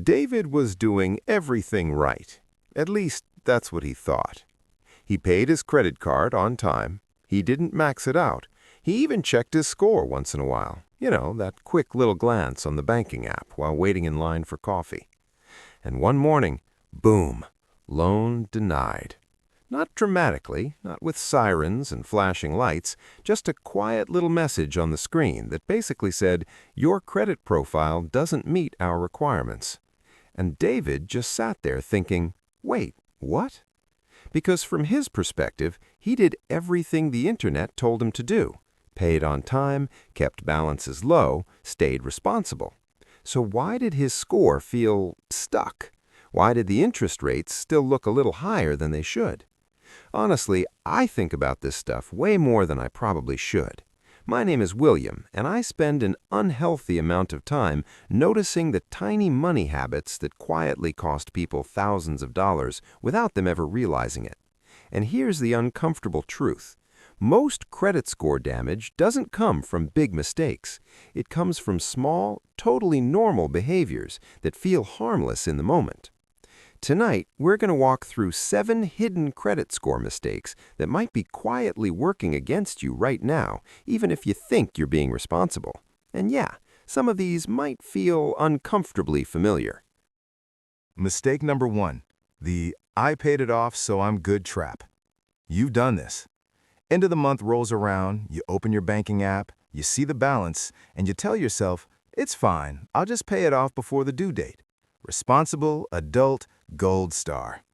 David was doing everything right. At least, that's what he thought. He paid his credit card on time. He didn't max it out. He even checked his score once in a while. You know, that quick little glance on the banking app while waiting in line for coffee. And one morning, boom, loan denied. Not dramatically, not with sirens and flashing lights, just a quiet little message on the screen that basically said, "Your credit profile doesn't meet our requirements." And David just sat there thinking, wait, what? Because from his perspective, he did everything the internet told him to do. Paid on time, kept balances low, stayed responsible. So why did his score feel stuck? Why did the interest rates still look a little higher than they should? Honestly, I think about this stuff way more than I probably should. My name is William, and I spend an unhealthy amount of time noticing the tiny money habits that quietly cost people thousands of dollars without them ever realizing it. And here's the uncomfortable truth. Most credit score damage doesn't come from big mistakes. It comes from small, totally normal behaviors that feel harmless in the moment. Tonight, we're going to walk through 7 hidden credit score mistakes that might be quietly working against you right now, even if you think you're being responsible. And yeah, some of these might feel uncomfortably familiar. Mistake number 1, the "I paid it off so I'm good" trap. You've done this. End of the month rolls around, you open your banking app, you see the balance, and you tell yourself, "It's fine, I'll just pay it off before the due date." Responsible, adult, gold star.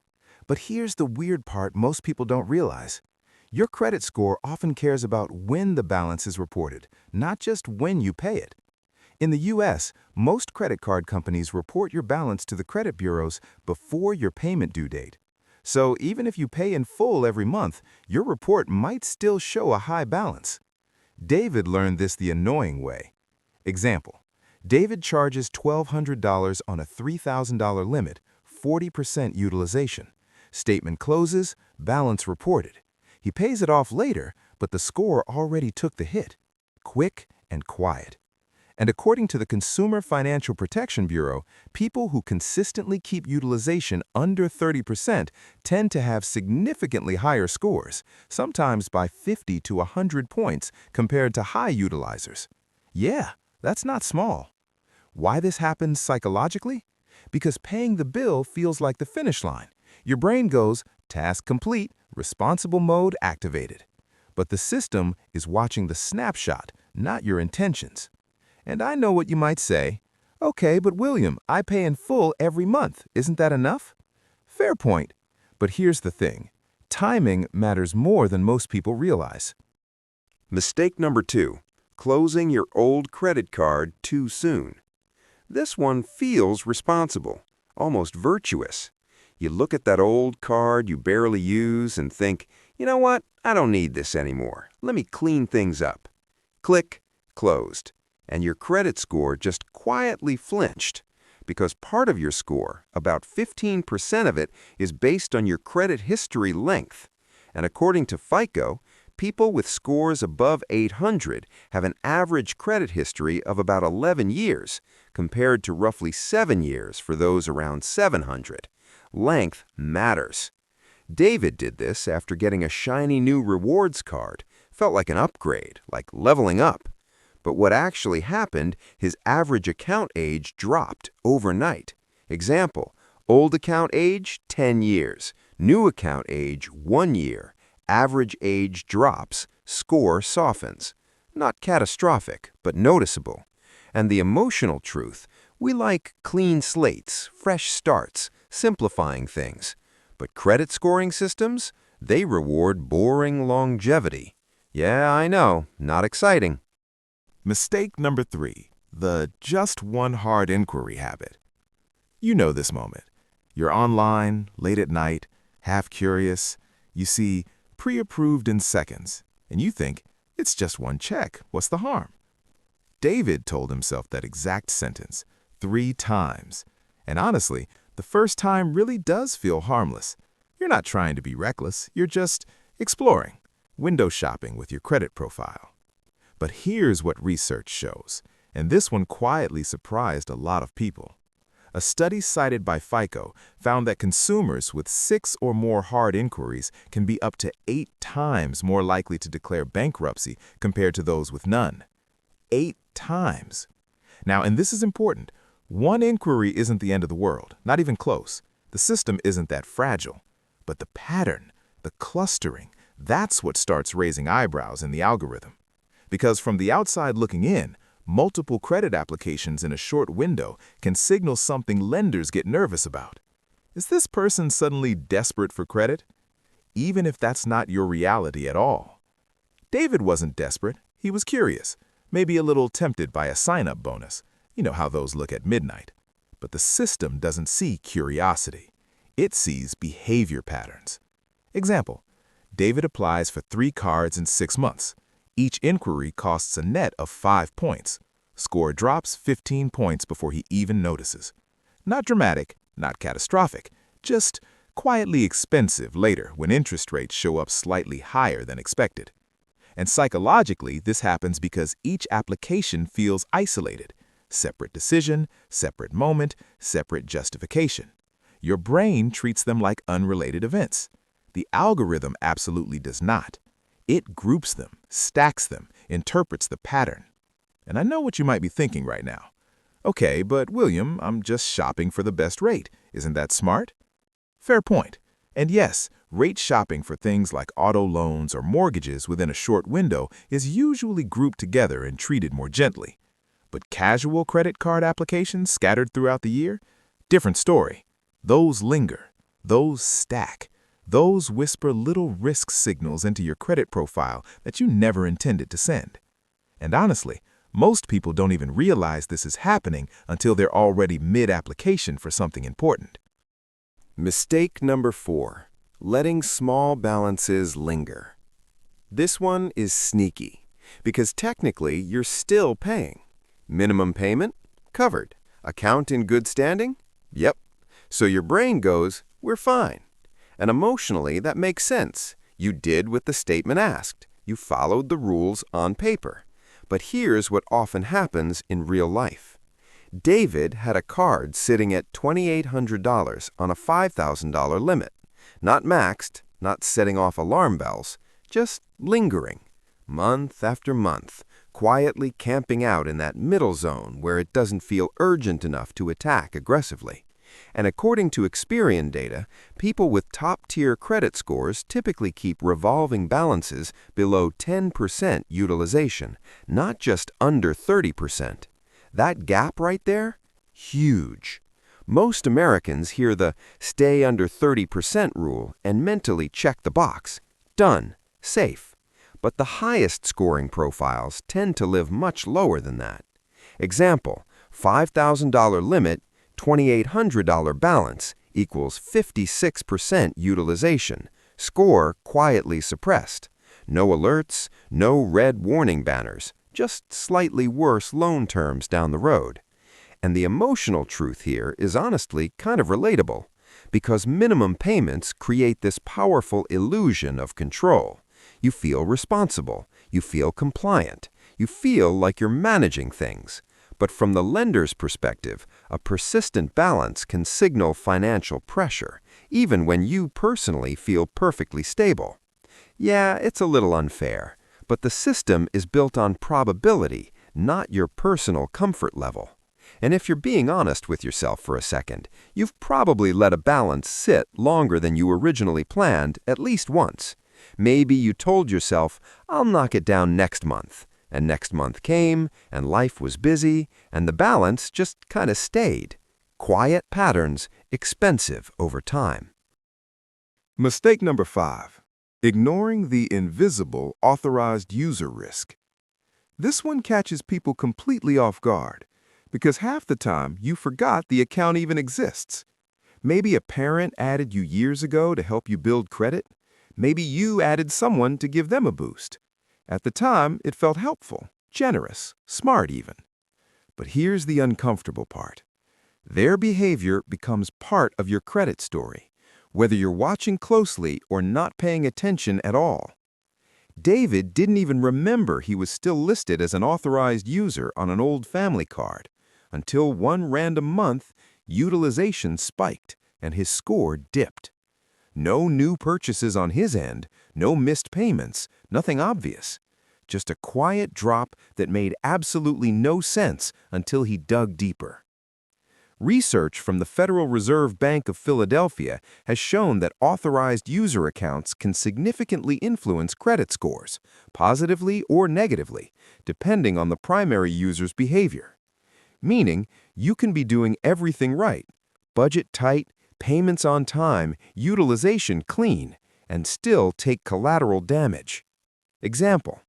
But here's the weird part most people don't realize. Your credit score often cares about when the balance is reported, not just when you pay it. In the US, most credit card companies report your balance to the credit bureaus before your payment due date. So even if you pay in full every month, your report might still show a high balance. David learned this the annoying way. Example. David charges $1,200 on a $3,000 limit, 40% utilization. Statement closes, balance reported. He pays it off later, but the score already took the hit. Quick and quiet. And according to the Consumer Financial Protection Bureau, people who consistently keep utilization under 30% tend to have significantly higher scores, sometimes by 50 to 100 points compared to high utilizers. Yeah, that's not small. Why this happens psychologically? Because paying the bill feels like the finish line. Your brain goes, task complete, responsible mode activated. But the system is watching the snapshot, not your intentions. And I know what you might say. Okay, but William, I pay in full every month. Isn't that enough? Fair point. But here's the thing. Timing matters more than most people realize. Mistake number 2, closing your old credit card too soon. This one feels responsible, almost virtuous. You look at that old card you barely use and think, you know what, I don't need this anymore. Let me clean things up. Click, closed. And your credit score just quietly flinched. Because part of your score, about 15% of it, is based on your credit history length. And according to FICO, people with scores above 800 have an average credit history of about 11 years, compared to roughly 7 years for those around 700. Length matters. David did this after getting a shiny new rewards card. Felt like an upgrade, like leveling up. But what actually happened, his average account age dropped overnight. Example, old account age, 10 years. New account age, 1 year. Average age drops, score softens. Not catastrophic, but noticeable. And the emotional truth, we like clean slates, fresh starts, simplifying things. But credit scoring systems, they reward boring longevity. Yeah, I know, not exciting. Mistake number 3, the just one hard inquiry habit. You know this moment. You're online, late at night, half curious. You see pre-approved in seconds, and you think, it's just one check. What's the harm? David told himself that exact sentence 3 times. And honestly, the first time really does feel harmless. You're not trying to be reckless. You're just exploring, window shopping with your credit profile. But here's what research shows, and this one quietly surprised a lot of people. A study cited by FICO found that consumers with 6 or more hard inquiries can be up to 8 times more likely to declare bankruptcy compared to those with none. 8 times. Now, and this is important, one inquiry isn't the end of the world, not even close. The system isn't that fragile. But the pattern, the clustering, that's what starts raising eyebrows in the algorithm. Because from the outside looking in, multiple credit applications in a short window can signal something lenders get nervous about. Is this person suddenly desperate for credit? Even if that's not your reality at all. David wasn't desperate, he was curious, maybe a little tempted by a sign-up bonus. You know how those look at midnight. But the system doesn't see curiosity. It sees behavior patterns. Example, David applies for 3 cards in 6 months. Each inquiry costs a net of 5 points. Score drops 15 points before he even notices. Not dramatic, not catastrophic, just quietly expensive later when interest rates show up slightly higher than expected. And psychologically, this happens because each application feels isolated. Separate decision, separate moment, separate justification. Your brain treats them like unrelated events. The algorithm absolutely does not. It groups them, stacks them, interprets the pattern. And I know what you might be thinking right now. Okay, but William, I'm just shopping for the best rate. Isn't that smart? Fair point. And yes, rate shopping for things like auto loans or mortgages within a short window is usually grouped together and treated more gently. But casual credit card applications scattered throughout the year? Different story. Those linger. Those stack. Those whisper little risk signals into your credit profile that you never intended to send. And honestly, most people don't even realize this is happening until they're already mid-application for something important. Mistake number 4, letting small balances linger. This one is sneaky, because technically you're still paying. Minimum payment? Covered. Account in good standing? Yep. So your brain goes, we're fine. And emotionally, that makes sense. You did what the statement asked. You followed the rules on paper. But here's what often happens in real life. David had a card sitting at $2,800 on a $5,000 limit. Not maxed, not setting off alarm bells, just lingering. Month after month, quietly camping out in that middle zone where it doesn't feel urgent enough to attack aggressively. And according to Experian data, people with top-tier credit scores typically keep revolving balances below 10% utilization, not just under 30%. That gap right there? Huge. Most Americans hear the stay under 30% rule and mentally check the box. Done. Safe. But the highest scoring profiles tend to live much lower than that. Example, $5,000 limit, $2,800 balance equals 56% utilization. Score quietly suppressed. No alerts, no red warning banners, just slightly worse loan terms down the road. And the emotional truth here is honestly kind of relatable, because minimum payments create this powerful illusion of control. You feel responsible, you feel compliant, you feel like you're managing things. But from the lender's perspective, a persistent balance can signal financial pressure, even when you personally feel perfectly stable. Yeah, it's a little unfair, but the system is built on probability, not your personal comfort level. And if you're being honest with yourself for a second, you've probably let a balance sit longer than you originally planned at least once. Maybe you told yourself, I'll knock it down next month. And next month came, and life was busy, and the balance just kind of stayed. Quiet patterns, expensive over time. Mistake number 5. Ignoring the invisible authorized user risk. This one catches people completely off guard, because half the time you forgot the account even exists. Maybe a parent added you years ago to help you build credit. Maybe you added someone to give them a boost. At the time, it felt helpful, generous, smart even. But here's the uncomfortable part. Their behavior becomes part of your credit story, whether you're watching closely or not paying attention at all. David didn't even remember he was still listed as an authorized user on an old family card, until one random month, utilization spiked, and his score dipped. No new purchases on his end, no missed payments, nothing obvious. Just a quiet drop that made absolutely no sense until he dug deeper. Research from the Federal Reserve Bank of Philadelphia has shown that authorized user accounts can significantly influence credit scores, positively or negatively, depending on the primary user's behavior. Meaning, you can be doing everything right, budget tight, payments on time, utilization clean, and still take collateral damage. Example,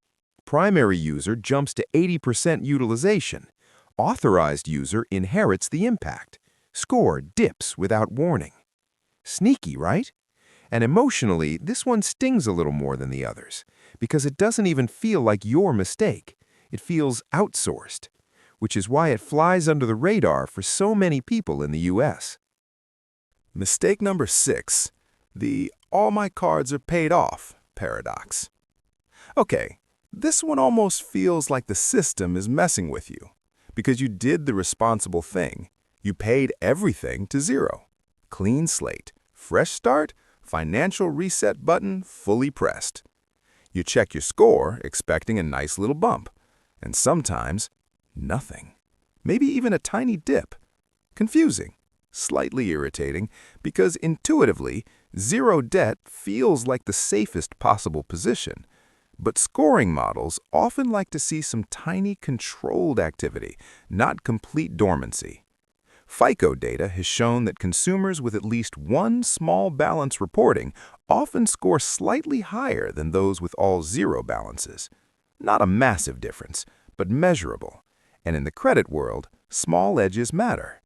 primary user jumps to 80% utilization. Authorized user inherits the impact. Score dips without warning. Sneaky, right? And emotionally, this one stings a little more than the others, because it doesn't even feel like your mistake. It feels outsourced, which is why it flies under the radar for so many people in the US. Mistake number 6, the all my cards are paid off paradox. Okay, this one almost feels like the system is messing with you because you did the responsible thing. You paid everything to zero. Clean slate, fresh start, financial reset button fully pressed. You check your score expecting a nice little bump, and sometimes nothing. Maybe even a tiny dip. Confusing. Slightly irritating because intuitively, zero debt feels like the safest possible position. But scoring models often like to see some tiny controlled activity, not complete dormancy. FICO data has shown that consumers with at least one small balance reporting often score slightly higher than those with all zero balances. Not a massive difference, but measurable. And in the credit world, small edges matter.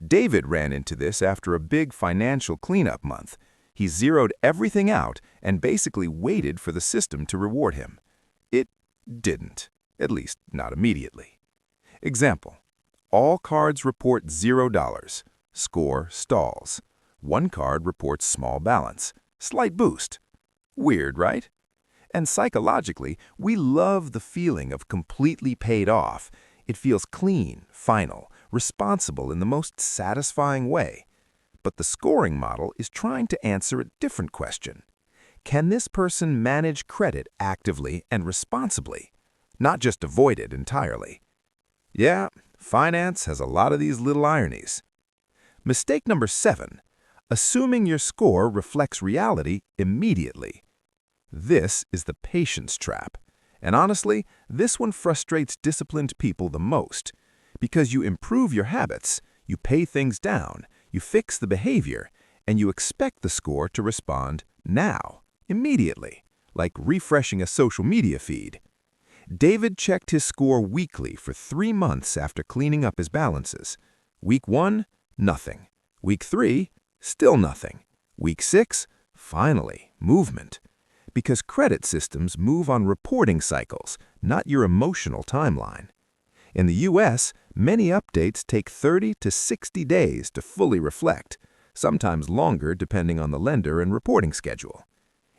David ran into this after a big financial cleanup month. He zeroed everything out and basically waited for the system to reward him. It didn't, at least not immediately. Example, all cards report $0. Score stalls. One card reports small balance. Slight boost. Weird, right? And psychologically, we love the feeling of completely paid off. It feels clean, final, responsible in the most satisfying way. But the scoring model is trying to answer a different question. Can this person manage credit actively and responsibly, not just avoid it entirely? Yeah, finance has a lot of these little ironies. Mistake number 7, assuming your score reflects reality immediately. This is the patience trap. And honestly, this one frustrates disciplined people the most. Because you improve your habits, you pay things down, you fix the behavior, and you expect the score to respond now, immediately, like refreshing a social media feed. David checked his score weekly for 3 months after cleaning up his balances. Week 1, nothing. Week 3, still nothing. Week 6, finally, movement. Because credit systems move on reporting cycles, not your emotional timeline. In the US, many updates take 30 to 60 days to fully reflect, sometimes longer depending on the lender and reporting schedule.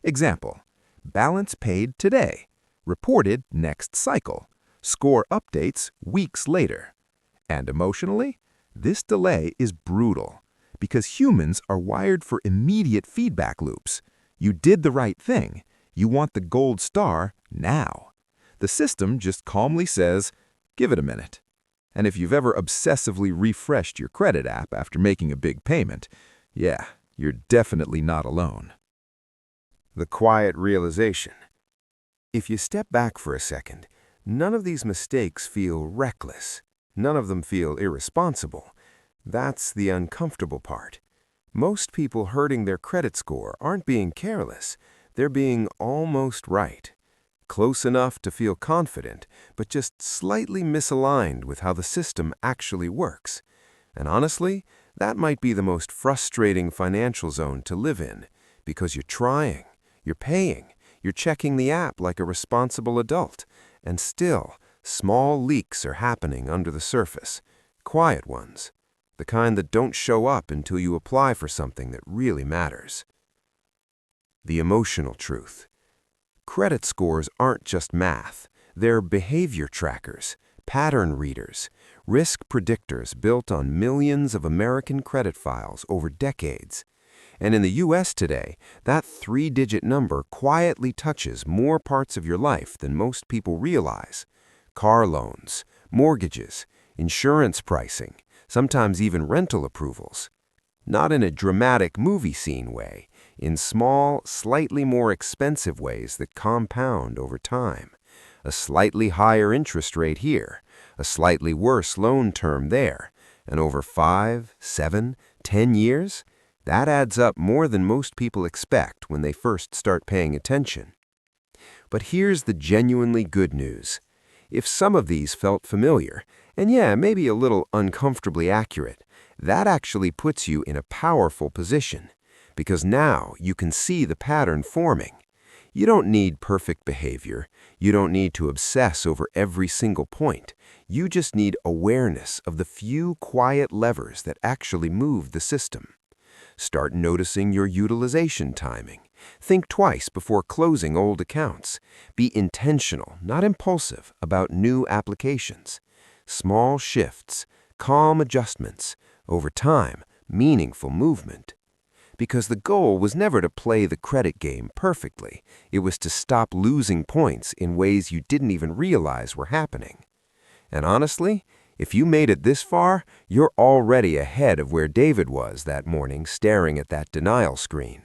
Example, balance paid today, reported next cycle, score updates weeks later. And emotionally, this delay is brutal because humans are wired for immediate feedback loops. You did the right thing. You want the gold star now. The system just calmly says, give it a minute. And if you've ever obsessively refreshed your credit app after making a big payment, yeah, you're definitely not alone. The quiet realization. If you step back for a second, none of these mistakes feel reckless. None of them feel irresponsible. That's the uncomfortable part. Most people hurting their credit score aren't being careless. They're being almost right. Close enough to feel confident, but just slightly misaligned with how the system actually works. And honestly, that might be the most frustrating financial zone to live in, because you're trying, you're paying, you're checking the app like a responsible adult, and still, small leaks are happening under the surface. Quiet ones. The kind that don't show up until you apply for something that really matters. The emotional truth. Credit scores aren't just math. They're behavior trackers, pattern readers, risk predictors built on millions of American credit files over decades. And in the U.S. today, that three-digit number quietly touches more parts of your life than most people realize. Car loans, mortgages, insurance pricing, sometimes even rental approvals. Not in a dramatic movie scene way, in small, slightly more expensive ways that compound over time. A slightly higher interest rate here, a slightly worse loan term there, and over 5, 7, 10 years, that adds up more than most people expect when they first start paying attention. But here's the genuinely good news. If some of these felt familiar, and yeah, maybe a little uncomfortably accurate, that actually puts you in a powerful position, because now you can see the pattern forming. You don't need perfect behavior. You don't need to obsess over every single point. You just need awareness of the few quiet levers that actually move the system. Start noticing your utilization timing. Think twice before closing old accounts. Be intentional, not impulsive, about new applications. Small shifts, calm adjustments, over time, meaningful movement. Because the goal was never to play the credit game perfectly. It was to stop losing points in ways you didn't even realize were happening. And honestly, if you made it this far, you're already ahead of where David was that morning staring at that denial screen.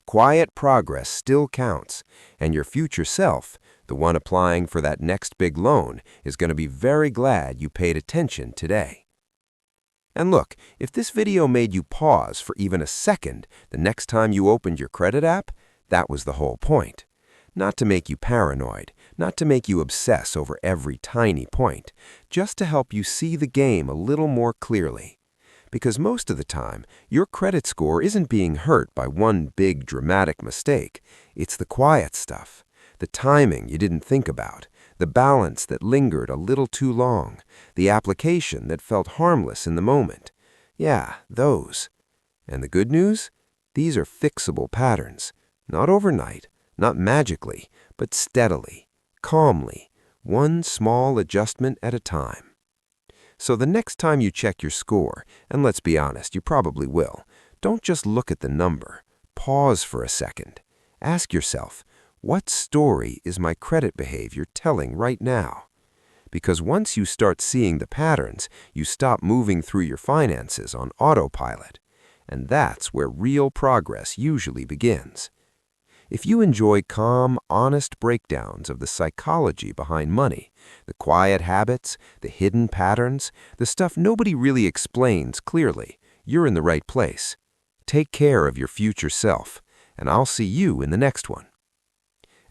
Quiet progress still counts, and your future self, the one applying for that next big loan, is going to be very glad you paid attention today. And look, if this video made you pause for even a second the next time you opened your credit app, that was the whole point. Not to make you paranoid, not to make you obsess over every tiny point, just to help you see the game a little more clearly. Because most of the time, your credit score isn't being hurt by one big dramatic mistake. It's the quiet stuff, the timing you didn't think about, the balance that lingered a little too long, the application that felt harmless in the moment. Yeah, those. And the good news? These are fixable patterns. Not overnight, not magically, but steadily, calmly, one small adjustment at a time. So the next time you check your score, and let's be honest, you probably will, don't just look at the number. Pause for a second. Ask yourself, what story is my credit behavior telling right now? Because once you start seeing the patterns, you stop moving through your finances on autopilot. And that's where real progress usually begins. If you enjoy calm, honest breakdowns of the psychology behind money, the quiet habits, the hidden patterns, the stuff nobody really explains clearly, you're in the right place. Take care of your future self, and I'll see you in the next one.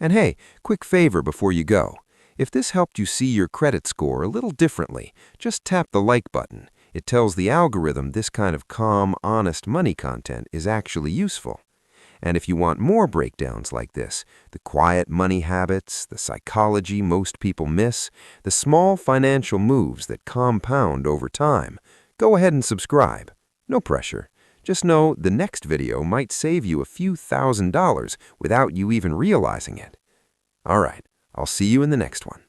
And hey, quick favor before you go. If this helped you see your credit score a little differently, just tap the like button. It tells the algorithm this kind of calm, honest money content is actually useful. And if you want more breakdowns like this, the quiet money habits, the psychology most people miss, the small financial moves that compound over time, go ahead and subscribe. No pressure. Just know the next video might save you a few $1,000s without you even realizing it. All right, I'll see you in the next one.